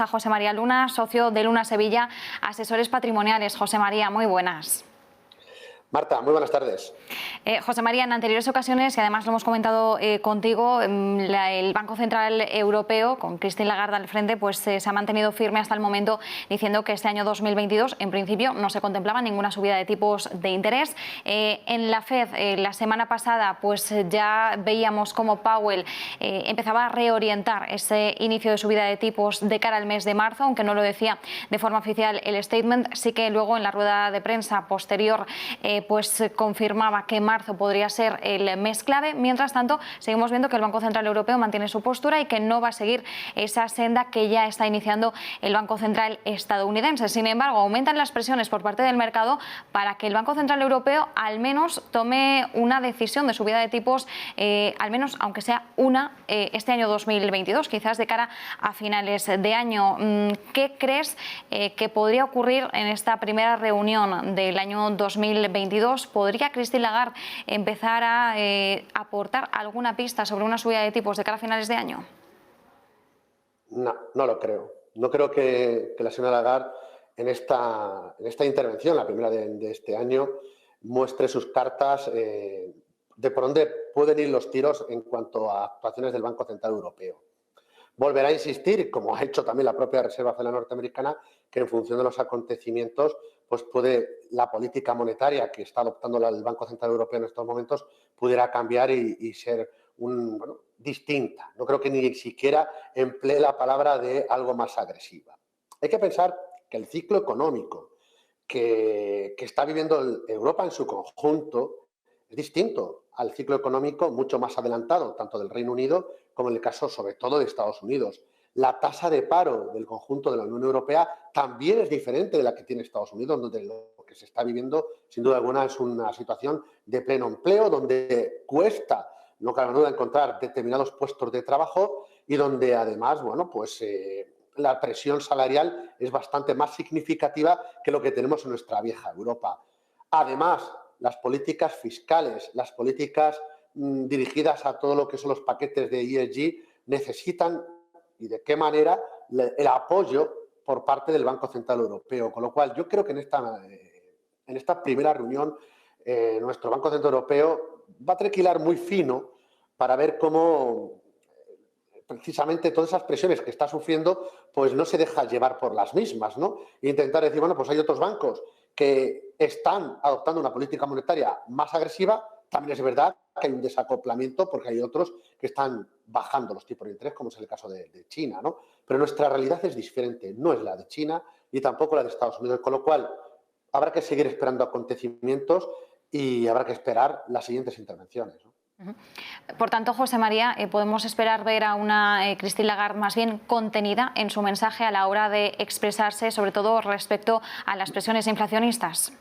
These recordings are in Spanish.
A José María Luna, socio de Luna Sevilla, asesores patrimoniales. José María, muy buenas. Marta, muy buenas tardes. José María, en anteriores ocasiones, y además lo hemos comentado contigo, el Banco Central Europeo, con Christine Lagarde al frente, pues se ha mantenido firme hasta el momento, diciendo que este año 2022, en principio, no se contemplaba ninguna subida de tipos de interés. En la FED, la semana pasada, pues ya veíamos cómo Powell empezaba a reorientar ese inicio de subida de tipos de cara al mes de marzo, aunque no lo decía de forma oficial el statement. Sí que luego en la rueda de prensa posterior pues confirmaba que marzo podría ser el mes clave. Mientras tanto, seguimos viendo que el Banco Central Europeo mantiene su postura y que no va a seguir esa senda que ya está iniciando el Banco Central estadounidense. Sin embargo, aumentan las presiones por parte del mercado para que el Banco Central Europeo al menos tome una decisión de subida de tipos, al menos aunque sea una, este año 2022, quizás de cara a finales de año. ¿Qué crees que podría ocurrir en esta primera reunión del año 2022? ¿Podría Christine Lagarde empezar a aportar alguna pista sobre una subida de tipos de cara a finales de año? No, no lo creo. No creo que la señora Lagarde en esta intervención, la primera de este año, muestre sus cartas de por dónde pueden ir los tiros en cuanto a actuaciones del Banco Central Europeo. Volverá a insistir, como ha hecho también la propia Reserva Federal norteamericana, que en función de los acontecimientos, pues puede la política monetaria que está adoptando el Banco Central Europeo en estos momentos pudiera cambiar y ser distinta. No creo que ni siquiera emplee la palabra de algo más agresiva. Hay que pensar que el ciclo económico que está viviendo Europa en su conjunto es distinto al ciclo económico mucho más adelantado, tanto del Reino Unido como en el caso, sobre todo, de Estados Unidos. La tasa de paro del conjunto de la Unión Europea también es diferente de la que tiene Estados Unidos, donde lo que se está viviendo, sin duda alguna, es una situación de pleno empleo, donde cuesta, no cabe duda, encontrar determinados puestos de trabajo y donde, además, la presión salarial es bastante más significativa que lo que tenemos en nuestra vieja Europa. Además, las políticas fiscales, las políticas dirigidas a todo lo que son los paquetes de ESG necesitan, y de qué manera, el apoyo por parte del Banco Central Europeo. Con lo cual, yo creo que en esta primera reunión nuestro Banco Central Europeo va a tener que hilar muy fino para ver cómo precisamente todas esas presiones que está sufriendo, pues no se deja llevar por las mismas, ¿no? E intentar decir, bueno, pues hay otros bancos que están adoptando una política monetaria más agresiva. También es verdad que hay un desacoplamiento porque hay otros que están bajando los tipos de interés, como es el caso de China, ¿no? Pero nuestra realidad es diferente, no es la de China y tampoco la de Estados Unidos, con lo cual habrá que seguir esperando acontecimientos y habrá que esperar las siguientes intervenciones, ¿no? Por tanto, José María, podemos esperar ver a una Christine Lagarde más bien contenida en su mensaje a la hora de expresarse, sobre todo respecto a las presiones inflacionistas.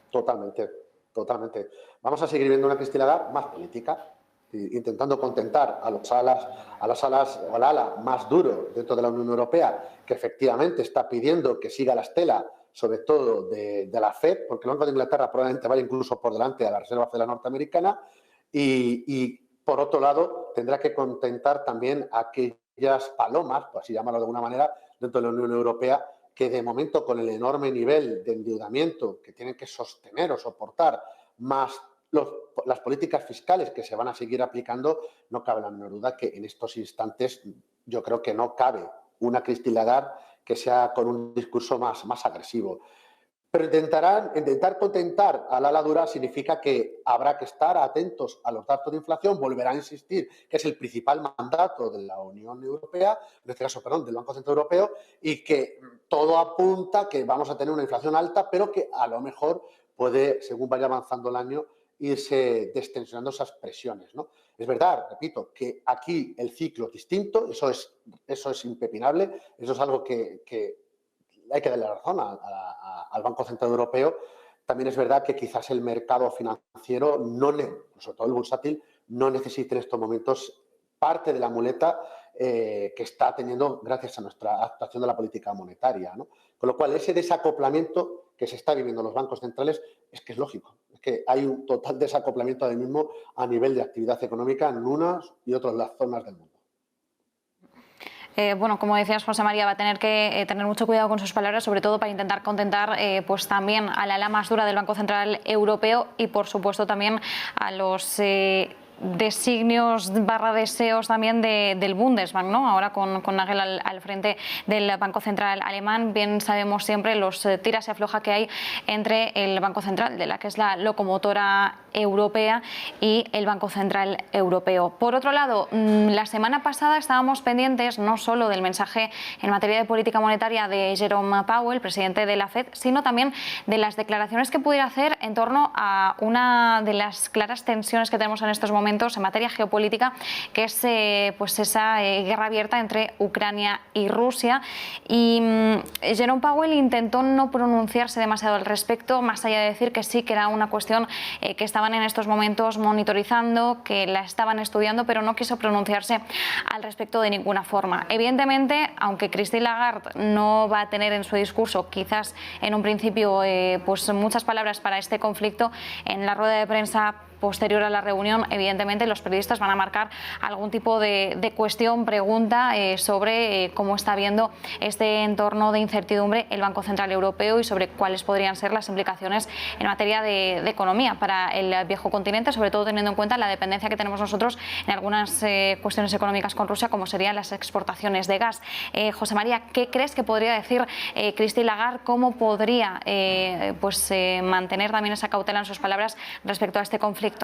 Totalmente, totalmente. Vamos a seguir viendo una Christine Lagarde más política, intentando contentar a las alas o al ala más duro dentro de la Unión Europea, que efectivamente está pidiendo que siga la estela, sobre todo de la FED, porque el Banco de Inglaterra probablemente vaya incluso por delante de la Reserva Federal norteamericana, y por otro lado tendrá que contentar también a aquellas palomas, por así llamarlo de alguna manera, dentro de la Unión Europea, que de momento, con el enorme nivel de endeudamiento que tienen que sostener o soportar, más las políticas fiscales que se van a seguir aplicando, no cabe la menor duda que en estos instantes yo creo que no cabe una Christine Lagarde que sea con un discurso más agresivo. Pero intentar contentar al ala dura significa que habrá que estar atentos a los datos de inflación, volverá a insistir que es el principal mandato de la Unión Europea, en este caso, perdón, del Banco Central Europeo, y que todo apunta que vamos a tener una inflación alta, pero que a lo mejor puede, según vaya avanzando el año, irse destensionando esas presiones, ¿no? Es verdad, repito, que aquí el ciclo es distinto, eso es impepinable, eso es algo que hay que darle la razón al Banco Central Europeo. También es verdad que quizás el mercado financiero, sobre todo el bursátil, no necesita en estos momentos parte de la muleta que está teniendo gracias a nuestra actuación de la política monetaria, ¿no? Con lo cual, ese desacoplamiento que se está viviendo en los bancos centrales es que es lógico. Es que hay un total desacoplamiento ahora mismo a nivel de actividad económica en unas y otras las zonas del mundo. Bueno, como decías, José María, va a tener que tener mucho cuidado con sus palabras, sobre todo para intentar contentar pues también a la ala más dura del Banco Central Europeo y, por supuesto, también a los designios / deseos también del Bundesbank, ¿no? Ahora con Nagel al frente del Banco Central alemán, bien sabemos siempre los tiras y afloja que hay entre el Banco Central, de la que es la locomotora europea, y el Banco Central Europeo. Por otro lado, la semana pasada estábamos pendientes no solo del mensaje en materia de política monetaria de Jerome Powell, presidente de la FED, sino también de las declaraciones que pudiera hacer en torno a una de las claras tensiones que tenemos en estos momentos en materia geopolítica, que es pues esa guerra abierta entre Ucrania y Rusia. Y Jerome Powell intentó no pronunciarse demasiado al respecto, más allá de decir que sí, que era una cuestión que estaban en estos momentos monitorizando, que la estaban estudiando, pero no quiso pronunciarse al respecto de ninguna forma. Evidentemente, aunque Christine Lagarde no va a tener en su discurso, quizás en un principio, pues muchas palabras para este conflicto, en la rueda de prensa posterior a la reunión, evidentemente los periodistas van a marcar algún tipo de cuestión, pregunta sobre cómo está viendo este entorno de incertidumbre el Banco Central Europeo y sobre cuáles podrían ser las implicaciones en materia de economía para el viejo continente, sobre todo teniendo en cuenta la dependencia que tenemos nosotros en algunas cuestiones económicas con Rusia, como serían las exportaciones de gas. José María, ¿qué crees que podría decir Christine Lagarde? ¿Cómo podría mantener también esa cautela en sus palabras respecto a este conflicto?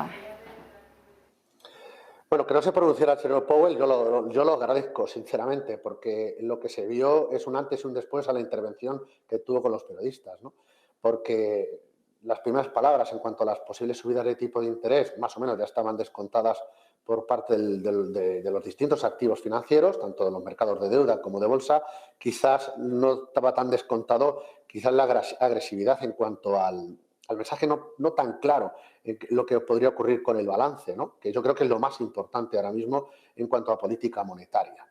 Bueno, que no se pronunciara el señor Powell, yo lo agradezco, sinceramente, porque lo que se vio es un antes y un después a la intervención que tuvo con los periodistas, ¿no? Porque las primeras palabras en cuanto a las posibles subidas de tipo de interés, más o menos ya estaban descontadas por parte de los distintos activos financieros, tanto de los mercados de deuda como de bolsa. Quizás no estaba tan descontado, quizás la agresividad en cuanto al mensaje no tan claro lo que podría ocurrir con el balance, ¿no? Que yo creo que es lo más importante ahora mismo en cuanto a política monetaria.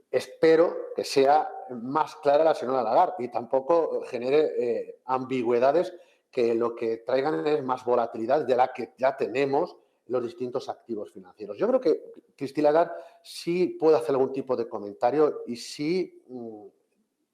Espero que sea más clara la señora Lagarde y tampoco genere ambigüedades que lo que traigan es más volatilidad de la que ya tenemos los distintos activos financieros. Yo creo que Christine Lagarde sí puede hacer algún tipo de comentario y sí,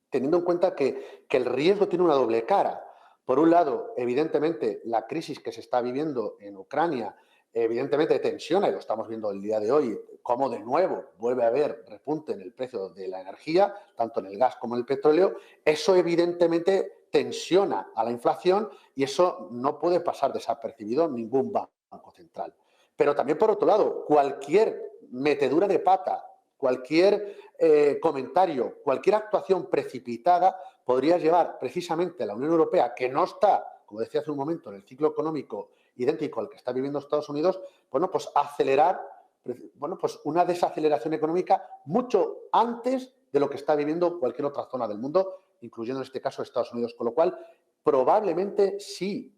teniendo en cuenta que el riesgo tiene una doble cara. Por un lado, evidentemente, la crisis que se está viviendo en Ucrania, evidentemente tensiona, y lo estamos viendo el día de hoy, cómo de nuevo vuelve a haber repunte en el precio de la energía, tanto en el gas como en el petróleo. Eso evidentemente tensiona a la inflación y eso no puede pasar desapercibido en ningún banco central. Pero también, por otro lado, cualquier metedura de pata, cualquier comentario, cualquier actuación precipitada podría llevar precisamente a la Unión Europea, que no está, como decía hace un momento, en el ciclo económico idéntico al que está viviendo Estados Unidos, pues a acelerar pues una desaceleración económica mucho antes de lo que está viviendo cualquier otra zona del mundo, incluyendo en este caso Estados Unidos, con lo cual probablemente sí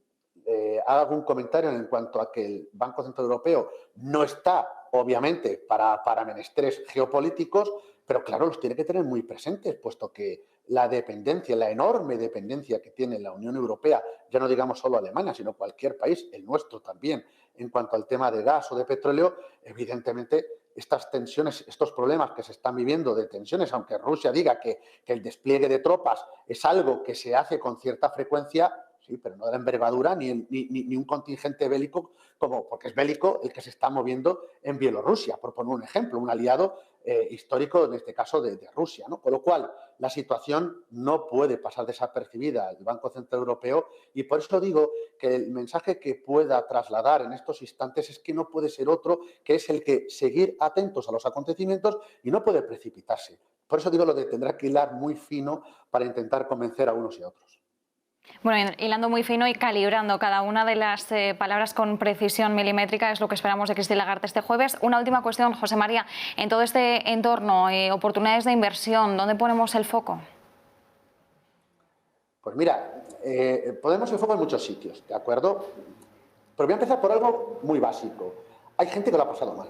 haga algún comentario en cuanto a que el Banco Central Europeo no está, obviamente, para menesteres geopolíticos, pero claro, los tiene que tener muy presentes, puesto que la dependencia, la enorme dependencia que tiene la Unión Europea, ya no digamos solo Alemania, sino cualquier país, el nuestro también, en cuanto al tema de gas o de petróleo, evidentemente estas tensiones, estos problemas que se están viviendo de tensiones, aunque Rusia diga que el despliegue de tropas es algo que se hace con cierta frecuencia, sí, pero no de la envergadura ni un contingente bélico, porque es bélico el que se está moviendo en Bielorrusia, por poner un ejemplo, un aliado histórico, en este caso, de Rusia, ¿no? Con lo cual, la situación no puede pasar desapercibida al Banco Central Europeo y por eso digo que el mensaje que pueda trasladar en estos instantes es que no puede ser otro, que es el que seguir atentos a los acontecimientos y no puede precipitarse. Por eso digo lo de tendrá que hilar muy fino para intentar convencer a unos y a otros. Bueno, hilando muy fino y calibrando cada una de las palabras con precisión milimétrica es lo que esperamos de Christine Lagarde este jueves. Una última cuestión, José María. En todo este entorno, oportunidades de inversión, ¿dónde ponemos el foco? Pues mira, ponemos el foco en muchos sitios, ¿de acuerdo? Pero voy a empezar por algo muy básico. Hay gente que lo ha pasado mal.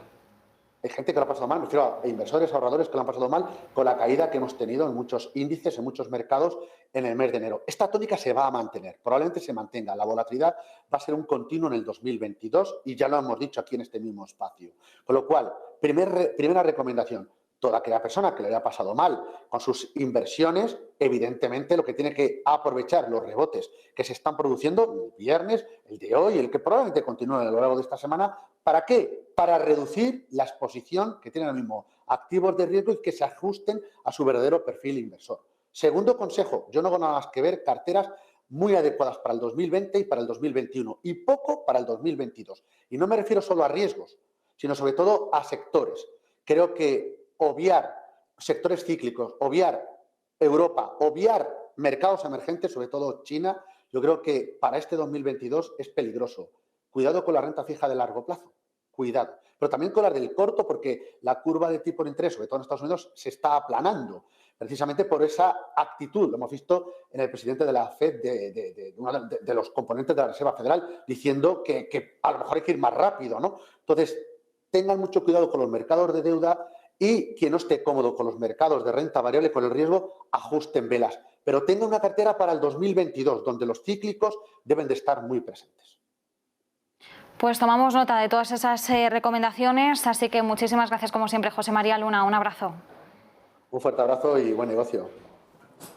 Hay gente que lo ha pasado mal, me refiero a inversores, ahorradores que lo han pasado mal con la caída que hemos tenido en muchos índices, en muchos mercados en el mes de enero. Esta tónica se va a mantener, probablemente se mantenga. La volatilidad va a ser un continuo en el 2022 y ya lo hemos dicho aquí en este mismo espacio. Con lo cual, primera recomendación, toda aquella persona que le haya pasado mal con sus inversiones, evidentemente lo que tiene que aprovechar los rebotes que se están produciendo el viernes, el de hoy, el que probablemente continúe a lo largo de esta semana. ¿Para qué? Para reducir la exposición que tienen ahora mismo activos de riesgo y que se ajusten a su verdadero perfil inversor. Segundo consejo, yo no hago nada más que ver carteras muy adecuadas para el 2020 y para el 2021 y poco para el 2022. Y no me refiero solo a riesgos, sino sobre todo a sectores. Creo que obviar sectores cíclicos, obviar Europa, obviar mercados emergentes, sobre todo China, yo creo que para este 2022 es peligroso. Cuidado con la renta fija de largo plazo, cuidado. Pero también con la del corto, porque la curva de tipo de interés, sobre todo en Estados Unidos, se está aplanando, precisamente por esa actitud. Lo hemos visto en el presidente de la FED, de los componentes de la Reserva Federal, diciendo que a lo mejor hay que ir más rápido, ¿no? Entonces, tengan mucho cuidado con los mercados de deuda y quien no esté cómodo con los mercados de renta variable, con el riesgo, ajusten velas. Pero tenga una cartera para el 2022, donde los cíclicos deben de estar muy presentes. Pues tomamos nota de todas esas recomendaciones, así que muchísimas gracias como siempre, José María Luna. Un abrazo. Un fuerte abrazo y buen negocio.